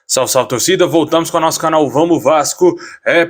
Salve, salve, torcida, voltamos com o nosso canal Vamos Vasco.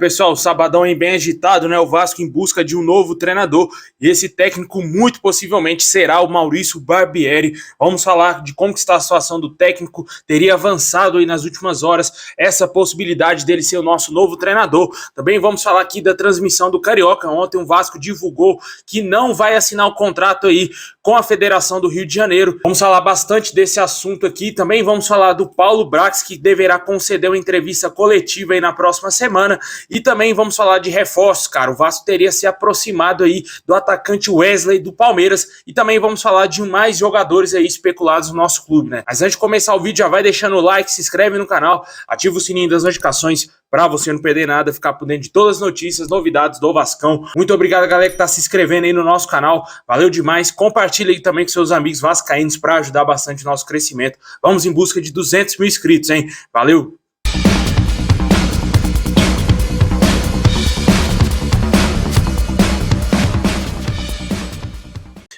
Pessoal, sabadão aí bem agitado, né? O Vasco em busca de um novo treinador e esse técnico muito possivelmente será o Maurício Barbieri. Vamos falar de como que está a situação do técnico, teria avançado aí nas últimas horas essa possibilidade dele ser o nosso novo treinador. Também vamos falar aqui da transmissão do Carioca. Ontem o Vasco divulgou que não vai assinar o contrato aí com a Federação do Rio de Janeiro. Vamos falar bastante desse assunto aqui. Também vamos falar do Paulo Brax, que deverá conceder uma entrevista coletiva aí na próxima semana. E também vamos falar de reforços, cara. O Vasco teria se aproximado aí do atacante Wesley do Palmeiras. E também vamos falar de mais jogadores aí especulados no nosso clube, né? Mas antes de começar o vídeo, já vai deixando o like, se inscreve no canal, ativa o sininho das notificações para você não perder nada, ficar por dentro de todas as notícias, novidades do Vascão. Muito obrigado, galera, que tá se inscrevendo aí no nosso canal. Valeu demais. Compartilha aí também com seus amigos vascaínos para ajudar bastante o nosso crescimento. Vamos em busca de 200 mil inscritos, hein? Valeu!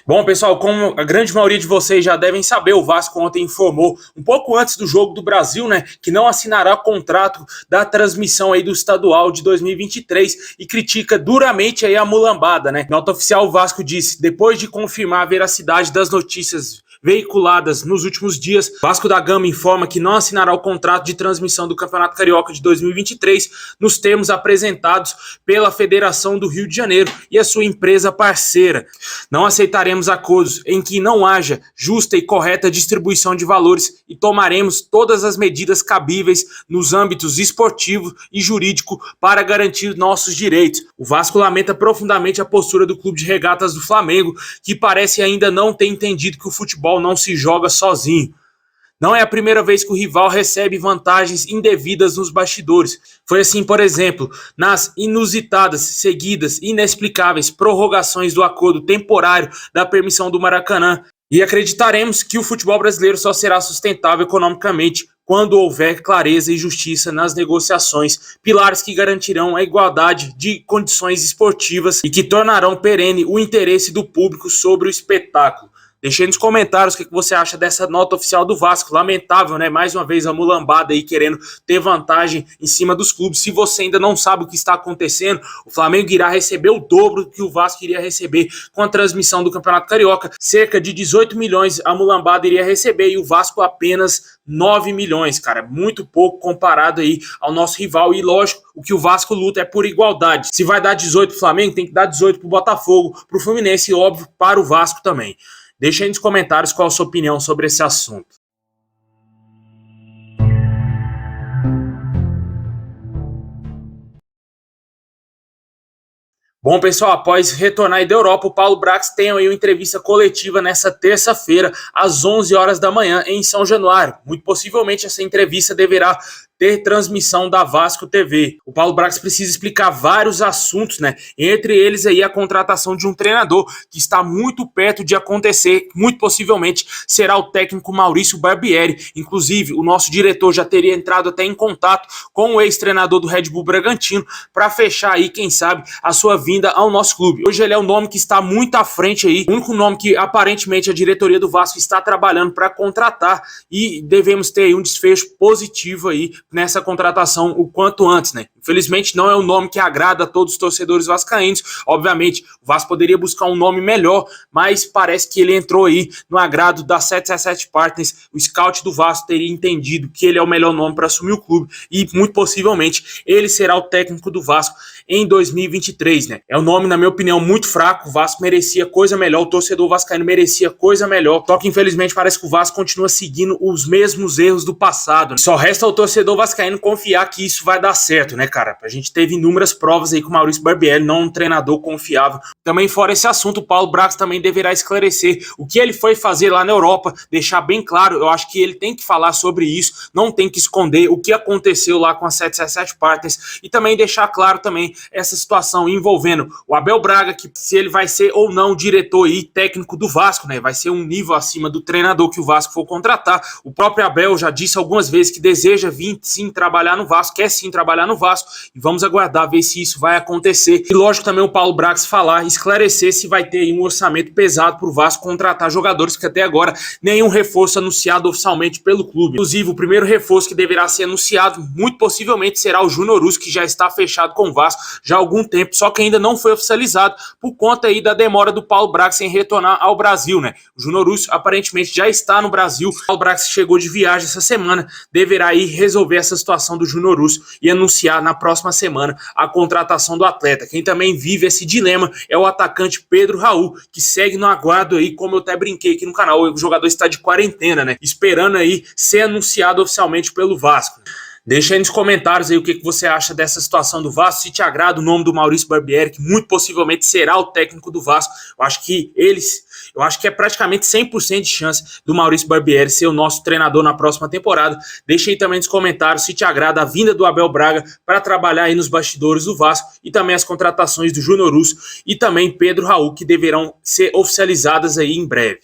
Bom, pessoal, como a grande maioria de vocês já devem saber, o Vasco ontem informou, um pouco antes do Jogo do Brasil, né, que não assinará contrato da transmissão aí do estadual de 2023 e critica duramente aí a mulambada, né? Nota oficial, o Vasco disse, depois de confirmar a veracidade das notícias veiculadas nos últimos dias, Vasco da Gama informa que não assinará o contrato de transmissão do Campeonato Carioca de 2023 nos termos apresentados pela Federação do Rio de Janeiro e a sua empresa parceira. Não aceitaremos acordos em que não haja justa e correta distribuição de valores e tomaremos todas as medidas cabíveis nos âmbitos esportivo e jurídico para garantir nossos direitos. O Vasco lamenta profundamente a postura do Clube de Regatas do Flamengo, que parece ainda não ter entendido que o futebol não se joga sozinho. Não é a primeira vez que o rival recebe vantagens indevidas nos bastidores. Foi assim, por exemplo, nas inusitadas, seguidas, inexplicáveis prorrogações do acordo temporário da permissão do Maracanã. E acreditaremos que o futebol brasileiro só será sustentável economicamente quando houver clareza e justiça nas negociações, pilares que garantirão a igualdade de condições esportivas e que tornarão perene o interesse do público sobre o espetáculo. Deixe aí nos comentários o que você acha dessa nota oficial do Vasco. Lamentável, né? Mais uma vez a mulambada aí querendo ter vantagem em cima dos clubes. Se você ainda não sabe o que está acontecendo, o Flamengo irá receber o dobro que o Vasco iria receber com a transmissão do Campeonato Carioca. Cerca de 18 milhões a mulambada iria receber e o Vasco apenas 9 milhões, cara. Muito pouco comparado aí ao nosso rival. E lógico, o que o Vasco luta é por igualdade. Se vai dar 18 pro Flamengo, tem que dar 18 pro Botafogo, pro Fluminense e, óbvio, para o Vasco também. Deixa aí nos comentários qual a sua opinião sobre esse assunto. Bom, pessoal, após retornar aí da Europa, o Paulo Brax tem aí uma entrevista coletiva nessa terça-feira, às 11 horas da manhã, em São Januário. Muito possivelmente essa entrevista deverá ter transmissão da Vasco TV. O Paulo Brax precisa explicar vários assuntos, né? Entre eles aí a contratação de um treinador que está muito perto de acontecer, muito possivelmente será o técnico Maurício Barbieri. Inclusive, o nosso diretor já teria entrado até em contato com o ex-treinador do Red Bull Bragantino para fechar aí, quem sabe, a sua vinda ao nosso clube. Hoje ele é um nome que está muito à frente aí, o único nome que aparentemente a diretoria do Vasco está trabalhando para contratar e devemos ter aí um desfecho positivo aí nessa contratação o quanto antes, né? Infelizmente não é um nome que agrada a todos os torcedores vascaínos. Obviamente, o Vasco poderia buscar um nome melhor, mas parece que ele entrou aí no agrado da 777 Partners. O scout do Vasco teria entendido que ele é o melhor nome para assumir o clube e muito possivelmente ele será o técnico do Vasco em 2023, né? É um nome, na minha opinião, muito fraco. O Vasco merecia coisa melhor, o torcedor vascaíno merecia coisa melhor, só que infelizmente parece que o Vasco continua seguindo os mesmos erros do passado. Só resta ao torcedor vascaíno confiar que isso vai dar certo, né, cara? A gente teve inúmeras provas aí com o Maurício Barbieri, não um treinador confiável. Também fora esse assunto, o Paulo Brax também deverá esclarecer o que ele foi fazer lá na Europa, deixar bem claro, eu acho que ele tem que falar sobre isso, não tem que esconder o que aconteceu lá com a 777 Partners e também deixar claro também essa situação envolvendo o Abel Braga, que se ele vai ser ou não diretor e técnico do Vasco, né? Vai ser um nível acima do treinador que o Vasco for contratar. O próprio Abel já disse algumas vezes que deseja vir sim trabalhar no Vasco, quer sim trabalhar no Vasco, e vamos aguardar ver se isso vai acontecer. E lógico também o Paulo Brax falar, esclarecer se vai ter aí um orçamento pesado para o Vasco contratar jogadores, que até agora nenhum reforço anunciado oficialmente pelo clube. Inclusive o primeiro reforço que deverá ser anunciado muito possivelmente será o Júnior Urso, que já está fechado com o Vasco já há algum tempo, só que ainda não foi oficializado por conta aí da demora do Paulo Brax em retornar ao Brasil, né? O Júnior Urso aparentemente já está no Brasil. O Paulo Brax chegou de viagem essa semana, deverá ir resolver essa situação do Júnior Urso e anunciar na próxima semana a contratação do atleta. Quem também vive esse dilema é o atacante Pedro Raul, que segue no aguardo aí, como eu até brinquei aqui no canal, o jogador está de quarentena, né? Esperando aí ser anunciado oficialmente pelo Vasco. Deixa aí nos comentários aí o que você acha dessa situação do Vasco, se te agrada o nome do Maurício Barbieri, que muito possivelmente será o técnico do Vasco. Eu acho que é praticamente 100% de chance do Maurício Barbieri ser o nosso treinador na próxima temporada. Deixa aí também nos comentários se te agrada a vinda do Abel Braga para trabalhar aí nos bastidores do Vasco e também as contratações do Júnior Urso e também Pedro Raul, que deverão ser oficializadas aí em breve.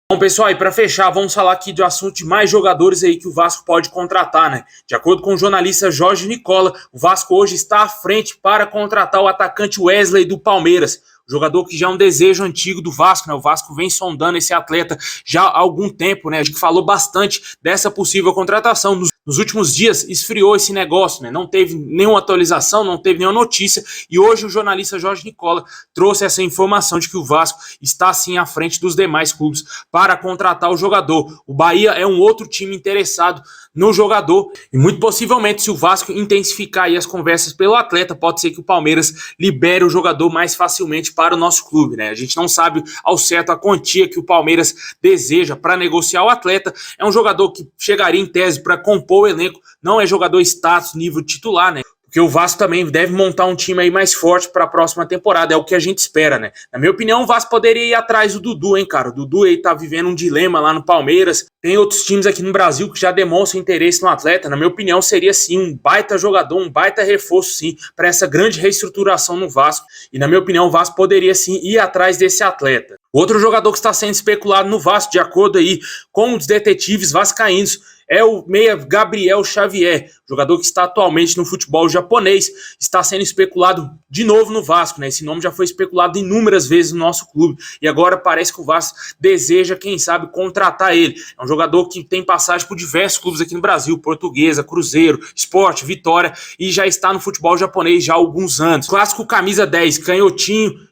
Bom, pessoal, e para fechar, vamos falar aqui do assunto de mais jogadores aí que o Vasco pode contratar, né? De acordo com o jornalista Jorge Nicola, o Vasco hoje está à frente para contratar o atacante Wesley do Palmeiras. Jogador que já é um desejo antigo do Vasco, né? O Vasco vem sondando esse atleta já há algum tempo, né? A gente falou bastante dessa possível contratação. Nos últimos dias esfriou esse negócio, né? Não teve nenhuma atualização, não teve nenhuma notícia. E hoje o jornalista Jorge Nicola trouxe essa informação de que o Vasco está sim à frente dos demais clubes para contratar o jogador. O Bahia é um outro time interessado no jogador e muito possivelmente, se o Vasco intensificar aí as conversas pelo atleta, pode ser que o Palmeiras libere o jogador mais facilmente para o nosso clube, né? A gente não sabe ao certo a quantia que o Palmeiras deseja para negociar o atleta. É um jogador que chegaria em tese para compor o elenco, não é jogador status nível titular, né? Porque o Vasco também deve montar um time aí mais forte para a próxima temporada, é o que a gente espera, né? Na minha opinião, o Vasco poderia ir atrás do Dudu, hein, cara? O Dudu aí tá vivendo um dilema lá no Palmeiras. Tem outros times aqui no Brasil que já demonstram interesse no atleta. Na minha opinião, seria sim um baita jogador, um baita reforço sim para essa grande reestruturação no Vasco. E na minha opinião, o Vasco poderia sim ir atrás desse atleta. Outro jogador que está sendo especulado no Vasco, de acordo aí com os detetives vascaínos, é o meia Gabriel Xavier, jogador que está atualmente no futebol japonês, está sendo especulado de novo no Vasco, né? Esse nome já foi especulado inúmeras vezes no nosso clube e agora parece que o Vasco deseja, quem sabe, contratar ele. É um jogador que tem passagem por diversos clubes aqui no Brasil, Portuguesa, Cruzeiro, Sport, Vitória, e já está no futebol japonês já há alguns anos. Clássico camisa 10, canhotinho,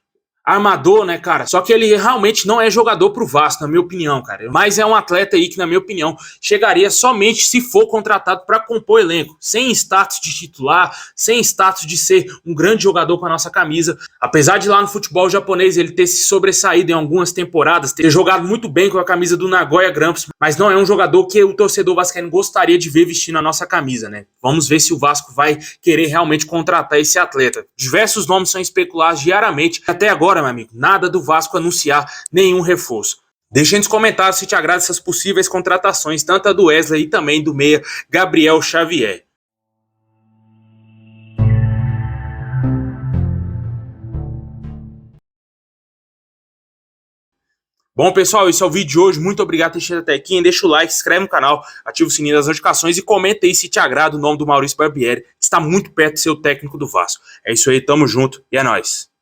armador, né, cara? Só que ele realmente não é jogador pro Vasco, na minha opinião, cara. Mas é um atleta aí que, na minha opinião, chegaria somente se for contratado para compor elenco, sem status de titular, sem status de ser um grande jogador com a nossa camisa. Apesar de lá no futebol japonês ele ter se sobressaído em algumas temporadas, ter jogado muito bem com a camisa do Nagoya Grampus, mas não é um jogador que o torcedor vascaíno gostaria de ver vestindo a nossa camisa, né? Vamos ver se o Vasco vai querer realmente contratar esse atleta. Diversos nomes são especulados diariamente. Até agora, meu amigo, nada do Vasco anunciar nenhum reforço. Deixa aí nos comentários se te agrada essas possíveis contratações, tanto a do Wesley e também do meia Gabriel Xavier. Bom, pessoal, esse é o vídeo de hoje. Muito obrigado por ter chegado até aqui. Deixa o like, se inscreve no canal, ativa o sininho das notificações e comenta aí se te agrada o nome do Maurício Barbieri, que está muito perto de ser o técnico do Vasco. É isso aí, tamo junto e é nóis.